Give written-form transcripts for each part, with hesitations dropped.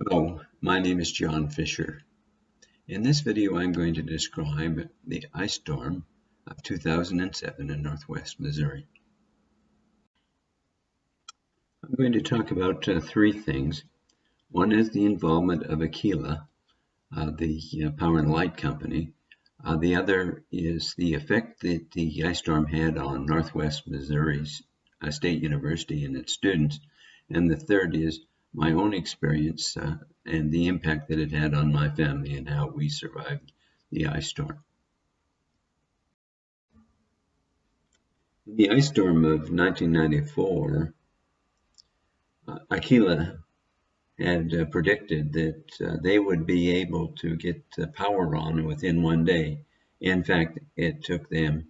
Hello, my name is John Fisher. In this video, I'm going to describe the ice storm of 2007 in northwest Missouri. I'm going to talk about three things. One is the involvement of Aquila, the power and light company. The other is the effect that the ice storm had on northwest Missouri's State University and its students. And the third is my own experience and the impact that it had on my family and how we survived the ice storm. In the ice storm of 1994, Aquila had predicted that they would be able to get power on within one day. In fact, it took them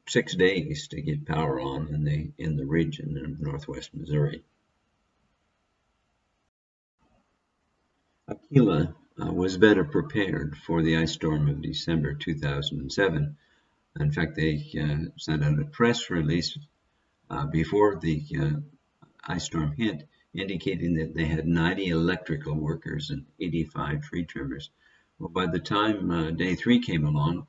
6 days to get power on in the region of northwest Missouri. Aquila was better prepared for the ice storm of December 2007. In fact, they sent out a press release before the ice storm hit, indicating that they had 90 electrical workers and 85 tree trimmers. Well, by the time day 3 came along,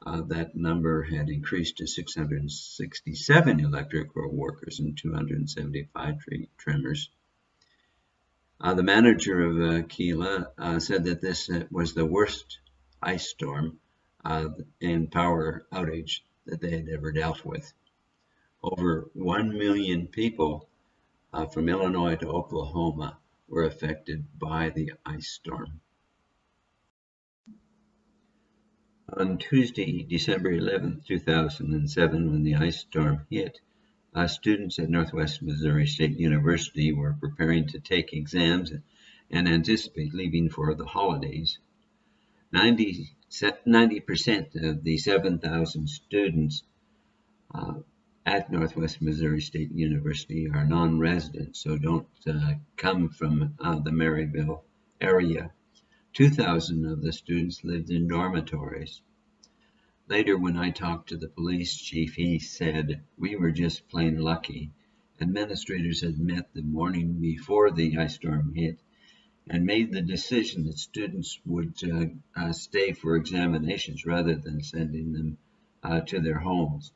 that number had increased to 667 electrical workers and 275 tree trimmers. The manager of Aquila said that this was the worst ice storm and power outage that they had ever dealt with. Over 1 million people from Illinois to Oklahoma were affected by the ice storm. On Tuesday, December 11, 2007, when the ice storm hit, students at Northwest Missouri State University were preparing to take exams and anticipate leaving for the holidays. 90% of the 7,000 students at Northwest Missouri State University are non-residents, so don't come from the Maryville area. 2,000 of the students lived in dormitories. Later, when I talked to the police chief, he said, "We were just plain lucky. Administrators had met the morning before the ice storm hit and made the decision that students would stay for examinations rather than sending them to their homes."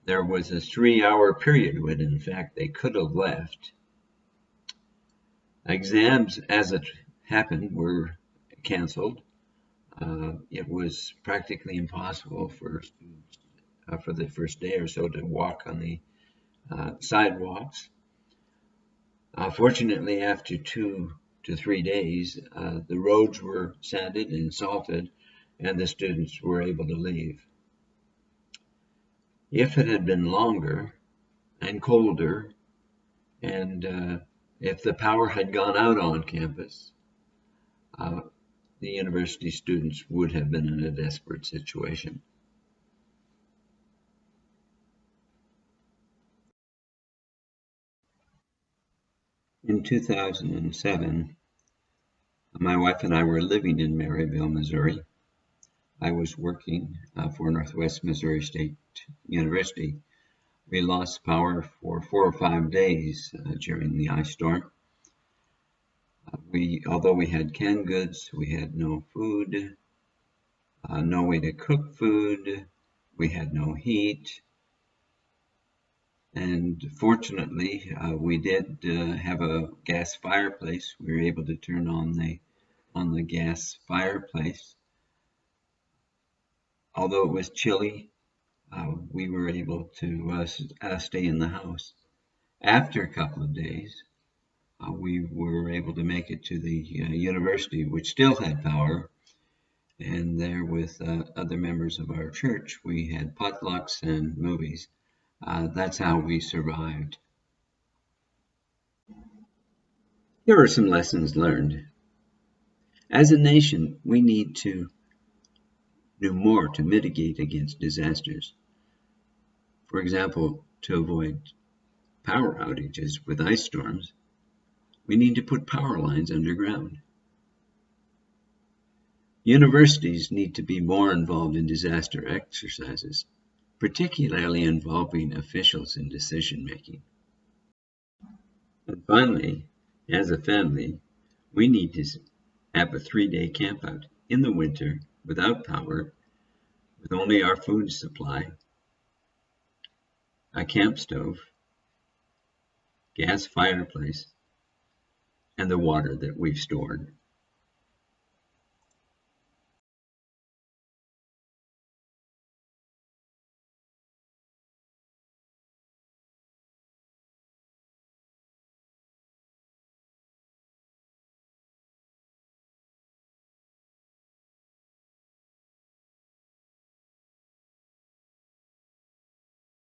There was a 3-hour period when, in fact, they could have left. Exams, as it happened, were canceled. It was practically impossible for students for the first day or so to walk on the sidewalks. Fortunately, after 2 to 3 days, the roads were sanded and salted, and the students were able to leave. If it had been longer and colder, and if the power had gone out on campus, the university students would have been in a desperate situation. In 2007, my wife and I were living in Maryville, Missouri. I was working for Northwest Missouri State University. We lost power for 4 or 5 days during the ice storm. Although we had canned goods, we had no food, no way to cook food, we had no heat, and fortunately we did have a gas fireplace. We were able to turn on the gas fireplace. Although it was chilly, we were able to stay in the house. After a couple of days, we were able to make it to the university, which still had power, and there with other members of our church, we had potlucks and movies. That's how we survived. Here are some lessons learned. As a nation, we need to do more to mitigate against disasters. For example, to avoid power outages with ice storms, we need to put power lines underground. Universities need to be more involved in disaster exercises, particularly involving officials in decision making. And finally, As a family, we need to have a 3-day campout in the winter without power, with only our food supply, a camp stove, gas fireplace, and the water that we've stored.